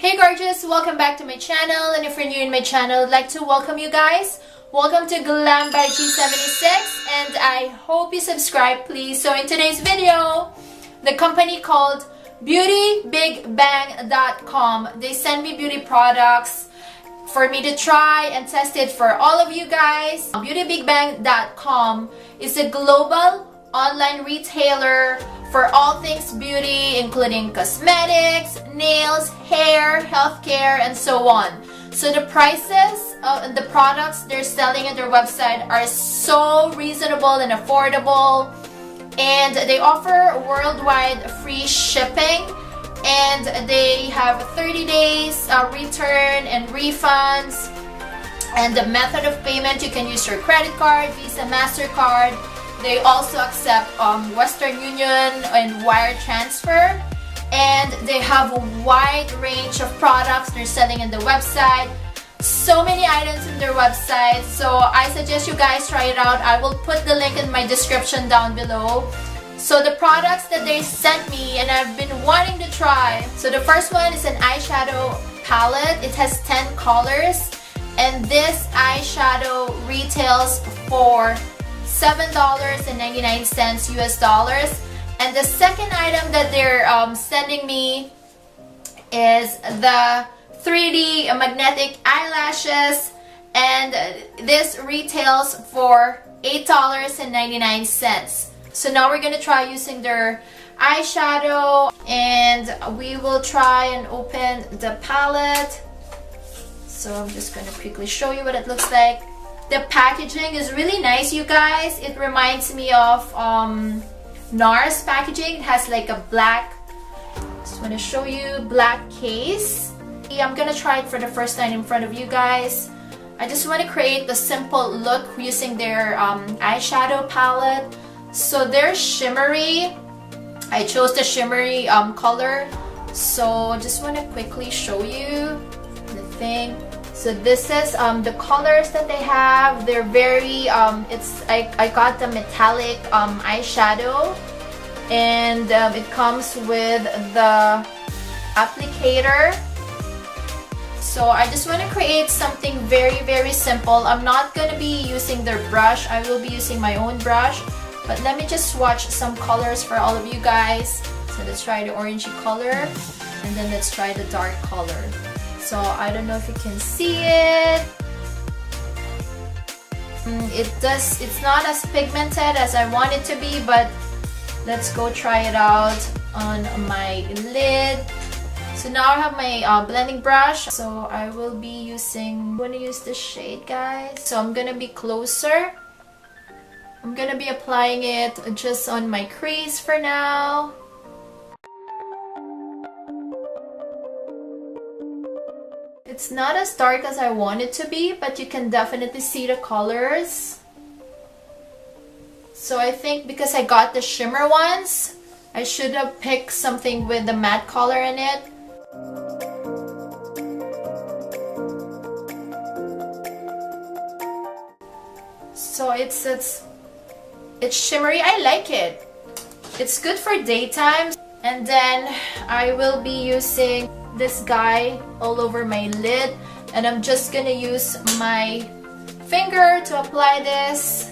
Hey gorgeous, welcome back to my channel, and if you're new in my channel, I'd like to welcome you guys. Welcome to Glam by G76, and I hope you subscribe please. So in today's video, the company called Beautybigbang.com, they send me beauty products for me to try and test it for all of you guys. Beautybigbang.com is a global online retailer for all things beauty, including cosmetics, nails, hair, healthcare, and so on. So the prices of the products they're selling on their website are so reasonable and affordable, and they offer worldwide free shipping, and they have 30 days return and refunds. And the method of payment, you can use your credit card, Visa, MasterCard. They also accept Western Union and wire transfer, and they have a wide range of products they're selling on the website. So many items in their website, so I suggest you guys try it out. I will put the link in my description down below. So the products that they sent me and I've been wanting to try. So the first one is an eyeshadow palette. It has 10 colors, and this eyeshadow retails for $7.99 US dollars. And the second item that they're sending me is the 3D magnetic eyelashes, and this retails for $8.99. So now we're gonna try using their eyeshadow, and we will try and open the palette. So I'm just gonna quickly show you what it looks like. The packaging is really nice, you guys. It reminds me of NARS packaging. It has like a black, just want to show you, black case. I'm gonna try it for the first time in front of you guys. I just want to create the simple look using their eyeshadow palette. So they're shimmery. I chose the shimmery color. So just want to quickly show you the thing. So this is the colors that they have. They're very I got the metallic eyeshadow, and it comes with the applicator. So I just want to create something very simple. I'm not going to be using their brush. I will be using my own brush, but let me just swatch some colors for all of you guys. So let's try the orangey color, and then let's try the dark color. So I don't know if you can see it. It's not as pigmented as I want it to be, but let's go try it out on my lid. So now I have my blending brush. So I will be using, I'm going to use this shade, guys. So I'm going to be closer. I'm going to be applying it just on my crease for now. It's not as dark as I want it to be, but you can definitely see the colors. So I think because I got the shimmer ones, I should have picked something with the matte color in it. So it's shimmery. I like it. It's good for daytime. And then I will be using this guy all over my lid, and I'm just gonna use my finger to apply this.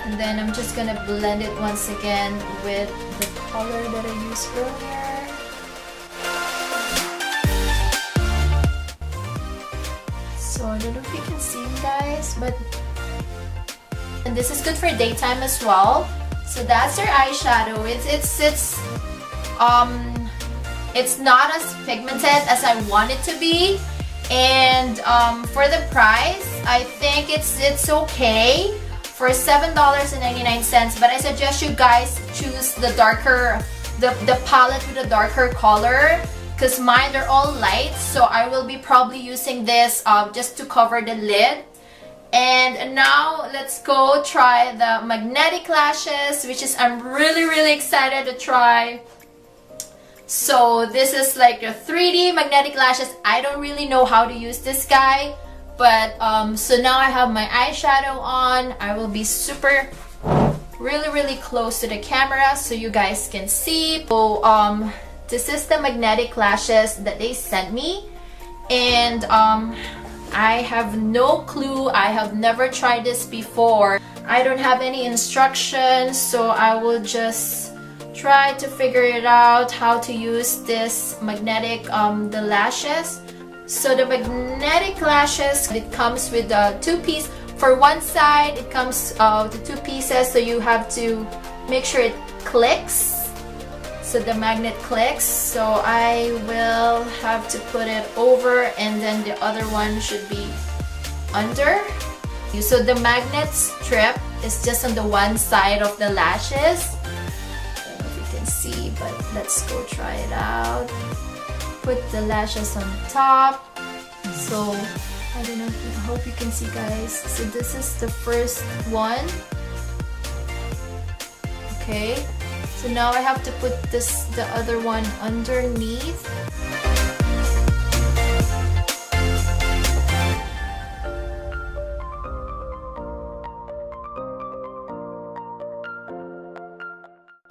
And then I'm just gonna blend it once again with the color that I used earlier. So I don't know if you can see, guys, but and this is good for daytime as well. So that's their eyeshadow. It's not as pigmented as I want it to be, and for the price, I think it's okay for $7.99. But I suggest you guys choose the darker, the palette with a darker color, because mine are all light, so I will be probably using this just to cover the lid. And now let's go try the magnetic lashes, which is I'm really excited to try. So this is like a 3D magnetic lashes. I don't really know how to use this guy, but so now I have my eyeshadow on. I will be really close to the camera so you guys can see. So this is the magnetic lashes that they sent me, and I have no clue. I have never tried this before. I don't have any instructions, so I will just try to figure it out how to use this magnetic the lashes. So the magnetic lashes, it comes with a two-piece. For one side, it comes with two pieces, so you have to make sure it clicks. So the magnet clicks. So I will have to put it over, and then the other one should be under. So the magnet strip is just on the one side of the lashes. I don't know if you can see, but let's go try it out. Put the lashes on top. So I don't know, I hope you can see, guys. So this is the first one. Okay, so now I have to put the other one underneath.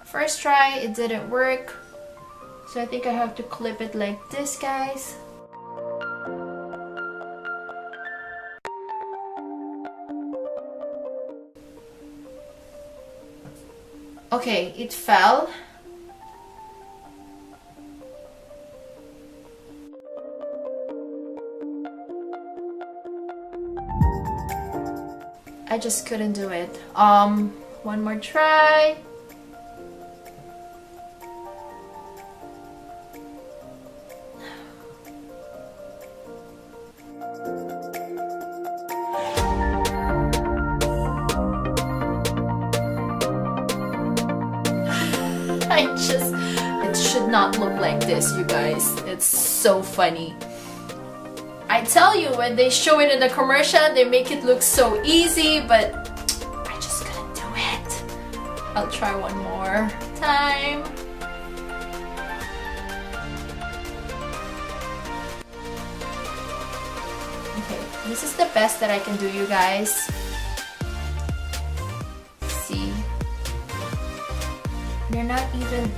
First try, it didn't work. So I think I have to clip it like this, guys. Okay, it fell. I just couldn't do it. One more try. It should not look like this, you guys. It's so funny. I tell you, when they show it in the commercial, they make it look so easy, but I just couldn't do it. I'll try one more time. Okay, this is the best that I can do, you guys. See? They're not even...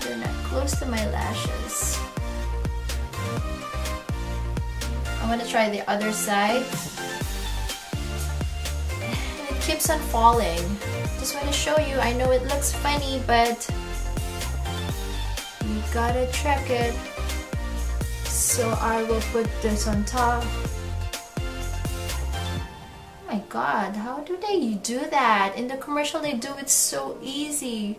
They're not close to my lashes. I'm gonna try the other side. It keeps on falling. Just want to show you. I know it looks funny, but you gotta check it. So I will put this on top. Oh my god, how do they do that? In the commercial they do it so easy.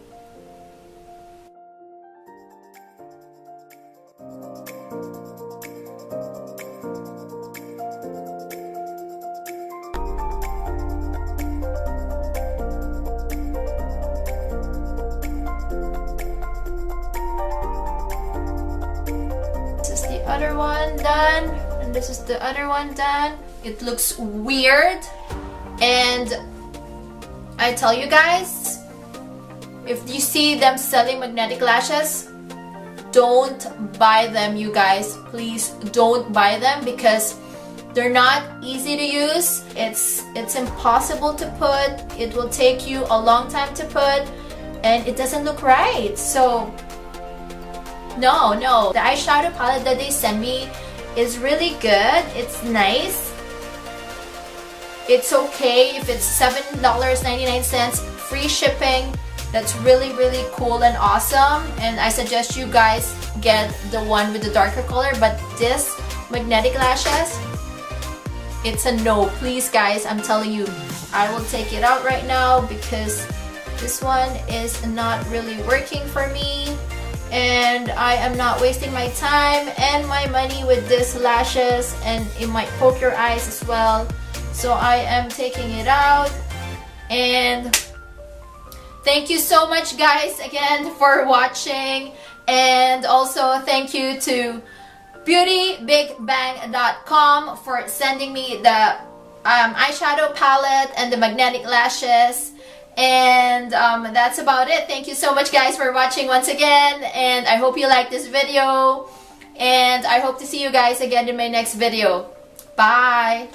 This is the other one done, and this is the other one done. It looks weird, and I tell you guys, if you see them selling magnetic lashes, don't buy them, you guys. Please don't buy them because they're not easy to use. It's impossible to put. It will take you a long time to put, and it doesn't look right. So no. The eyeshadow palette that they sent me is really good. It's nice. It's okay if it's $7.99, free shipping. That's really cool and awesome, and I suggest you guys get the one with the darker color. But this magnetic lashes, it's a no. Please guys, I'm telling you, I will take it out right now because this one is not really working for me, and I am not wasting my time and my money with this lashes, and it might poke your eyes as well. So I am taking it out. And thank you so much guys again for watching, and also thank you to Beautybigbang.com for sending me the eyeshadow palette and the magnetic lashes. And that's about it. Thank you so much, guys, for watching once again, and I hope you like this video, and I hope to see you guys again in my next video. Bye.